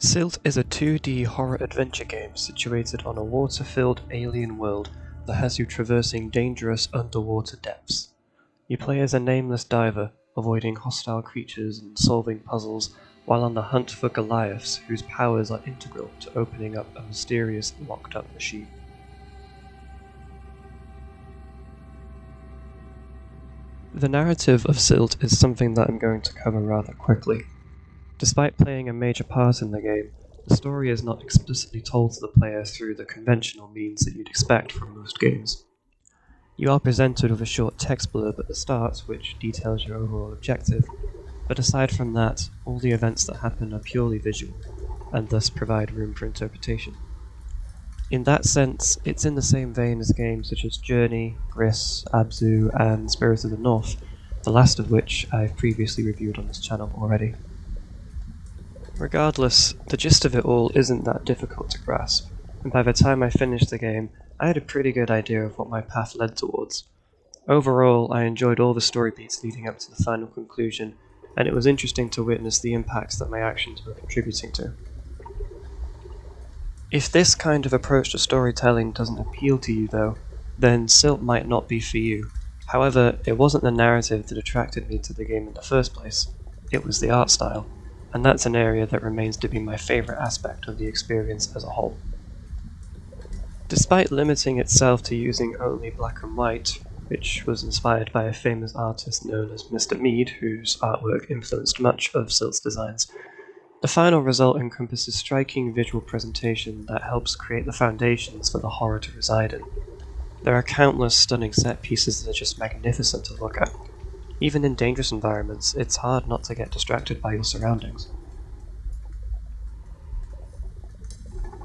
Silt is a 2D horror adventure game situated on a water-filled alien world that has you traversing dangerous underwater depths. You play as a nameless diver, avoiding hostile creatures and solving puzzles while on the hunt for Goliaths whose powers are integral to opening up a mysterious locked-up machine. The narrative of Silt is something that I'm going to cover rather quickly. Despite playing a major part in the game, the story is not explicitly told to the player through the conventional means that you'd expect from most games. You are presented with a short text blurb at the start which details your overall objective, but aside from that, all the events that happen are purely visual, and thus provide room for interpretation. In that sense, it's in the same vein as games such as Journey, Gris, Abzu, and Spirit of the North, the last of which I've previously reviewed on this channel already. Regardless, the gist of it all isn't that difficult to grasp, and by the time I finished the game, I had a pretty good idea of what my path led towards. Overall, I enjoyed all the story beats leading up to the final conclusion, and it was interesting to witness the impacts that my actions were contributing to. If this kind of approach to storytelling doesn't appeal to you though, then Silt might not be for you. However, it wasn't the narrative that attracted me to the game in the first place, it was the art style. And that's an area that remains to be my favourite aspect of the experience as a whole. Despite limiting itself to using only black and white, which was inspired by a famous artist known as Mr. Mead, whose artwork influenced much of Silt's designs, the final result encompasses striking visual presentation that helps create the foundations for the horror to reside in. There are countless stunning set pieces that are just magnificent to look at. Even in dangerous environments, it's hard not to get distracted by your surroundings.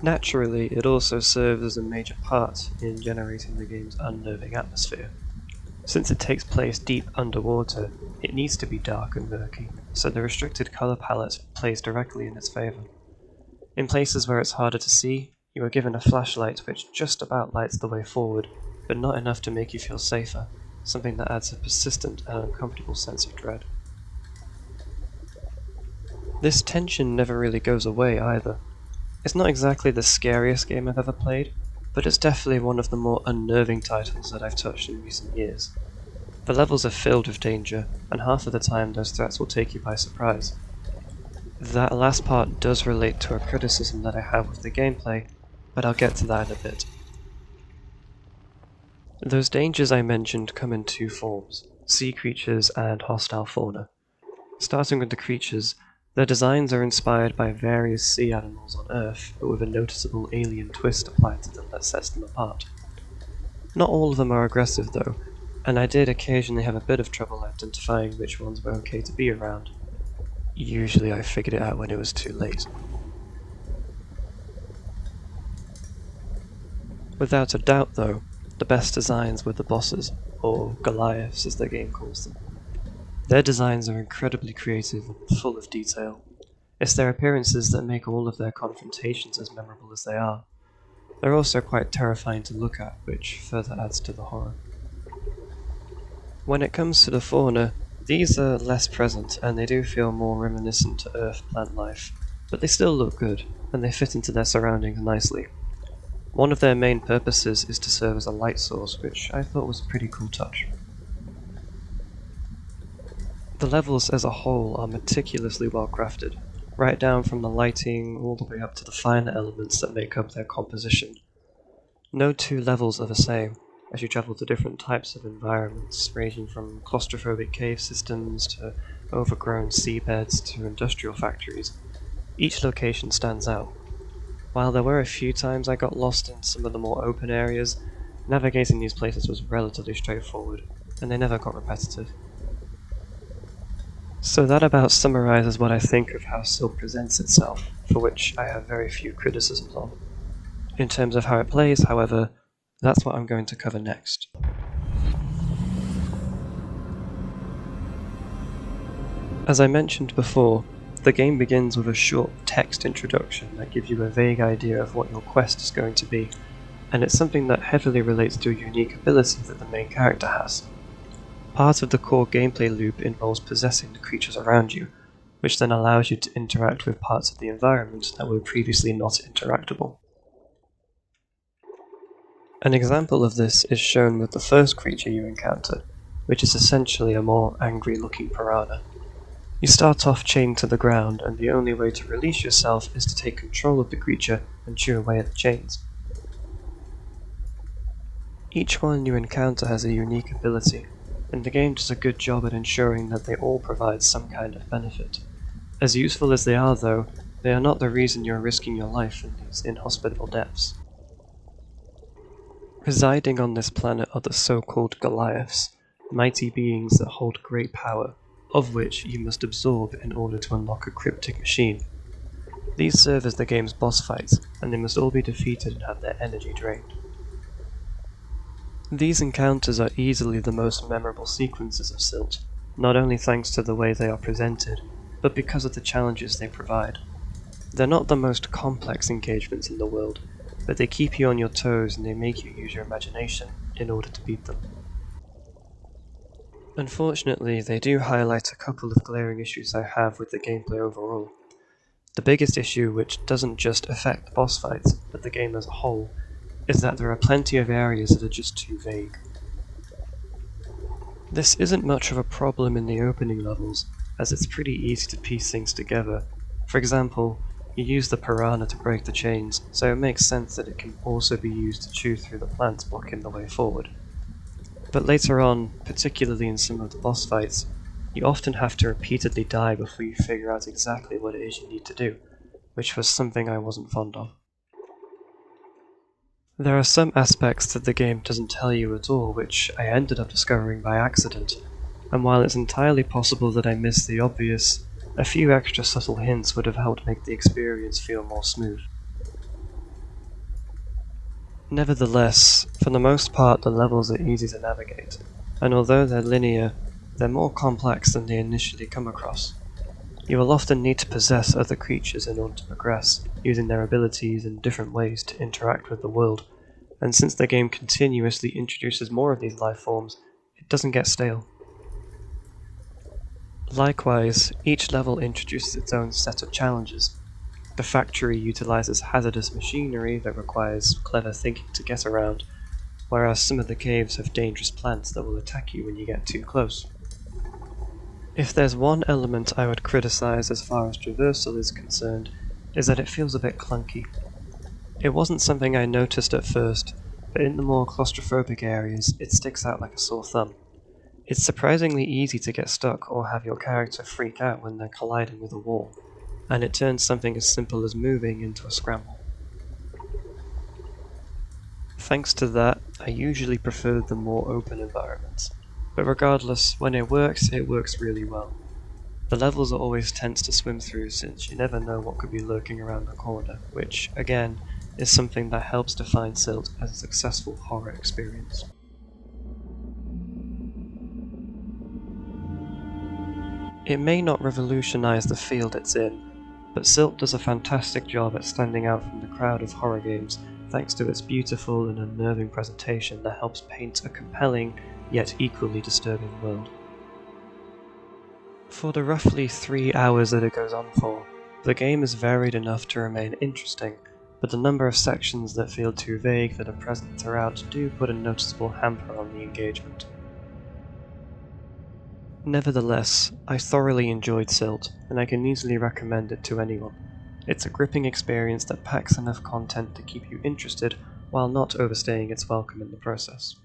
Naturally, it also serves as a major part in generating the game's unnerving atmosphere. Since it takes place deep underwater, it needs to be dark and murky, so the restricted colour palette plays directly in its favour. In places where it's harder to see, you are given a flashlight which just about lights the way forward, but not enough to make you feel safer. Something that adds a persistent and uncomfortable sense of dread. This tension never really goes away either. It's not exactly the scariest game I've ever played, but it's definitely one of the more unnerving titles that I've touched in recent years. The levels are filled with danger, and half of the time those threats will take you by surprise. That last part does relate to a criticism that I have with the gameplay, but I'll get to that in a bit. Those dangers I mentioned come in two forms, sea creatures and hostile fauna. Starting with the creatures, their designs are inspired by various sea animals on Earth, but with a noticeable alien twist applied to them that sets them apart. Not all of them are aggressive though, and I did occasionally have a bit of trouble identifying which ones were okay to be around. Usually I figured it out when it was too late. Without a doubt though, the best designs were the bosses, or Goliaths as the game calls them. Their designs are incredibly creative and full of detail. It's their appearances that make all of their confrontations as memorable as they are. They're also quite terrifying to look at, which further adds to the horror. When it comes to the fauna, these are less present and they do feel more reminiscent to Earth plant life, but they still look good, and they fit into their surroundings nicely. One of their main purposes is to serve as a light source, which I thought was a pretty cool touch. The levels as a whole are meticulously well crafted, right down from the lighting all the way up to the finer elements that make up their composition. No two levels are the same, as you travel to different types of environments, ranging from claustrophobic cave systems to overgrown seabeds to industrial factories. Each location stands out. While there were a few times I got lost in some of the more open areas, navigating these places was relatively straightforward, and they never got repetitive. So that about summarises what I think of how Silt presents itself, for which I have very few criticisms of. In terms of how it plays, however, that's what I'm going to cover next. As I mentioned before, the game begins with a short text introduction that gives you a vague idea of what your quest is going to be, and it's something that heavily relates to a unique ability that the main character has. Part of the core gameplay loop involves possessing the creatures around you, which then allows you to interact with parts of the environment that were previously not interactable. An example of this is shown with the first creature you encounter, which is essentially a more angry-looking piranha. You start off chained to the ground, and the only way to release yourself is to take control of the creature and chew away at the chains. Each one you encounter has a unique ability, and the game does a good job at ensuring that they all provide some kind of benefit. As useful as they are, though, they are not the reason you're risking your life in these inhospitable depths. Residing on this planet are the so-called Goliaths, mighty beings that hold great power, of which you must absorb in order to unlock a cryptic machine. These serve as the game's boss fights, and they must all be defeated and have their energy drained. These encounters are easily the most memorable sequences of Silt, not only thanks to the way they are presented, but because of the challenges they provide. They're not the most complex engagements in the world, but they keep you on your toes and they make you use your imagination in order to beat them. Unfortunately, they do highlight a couple of glaring issues I have with the gameplay overall. The biggest issue, which doesn't just affect boss fights, but the game as a whole, is that there are plenty of areas that are just too vague. This isn't much of a problem in the opening levels, as it's pretty easy to piece things together. For example, you use the piranha to break the chains, so it makes sense that it can also be used to chew through the plants blocking the way forward. But later on, particularly in some of the boss fights, you often have to repeatedly die before you figure out exactly what it is you need to do, which was something I wasn't fond of. There are some aspects that the game doesn't tell you at all, which I ended up discovering by accident, and while it's entirely possible that I missed the obvious, a few extra subtle hints would have helped make the experience feel more smooth. Nevertheless, for the most part the levels are easy to navigate, and although they're linear, they're more complex than they initially come across. You will often need to possess other creatures in order to progress, using their abilities in different ways to interact with the world, and since the game continuously introduces more of these life forms, it doesn't get stale. Likewise, each level introduces its own set of challenges. The factory utilizes hazardous machinery that requires clever thinking to get around, whereas some of the caves have dangerous plants that will attack you when you get too close. If there's one element I would criticize as far as traversal is concerned, is that it feels a bit clunky. It wasn't something I noticed at first, but in the more claustrophobic areas, it sticks out like a sore thumb. It's surprisingly easy to get stuck or have your character freak out when they're colliding with a wall, and it turns something as simple as moving into a scramble. Thanks to that, I usually prefer the more open environments, but regardless, when it works really well. The levels are always tense to swim through since you never know what could be lurking around the corner, which, again, is something that helps define Silt as a successful horror experience. It may not revolutionize the field it's in, but Silt does a fantastic job at standing out from the crowd of horror games thanks to its beautiful and unnerving presentation that helps paint a compelling, yet equally disturbing world. For the roughly 3 hours that it goes on for, the game is varied enough to remain interesting, but the number of sections that feel too vague that are present throughout do put a noticeable hamper on the engagement. Nevertheless, I thoroughly enjoyed Silt, and I can easily recommend it to anyone. It's a gripping experience that packs enough content to keep you interested while not overstaying its welcome in the process.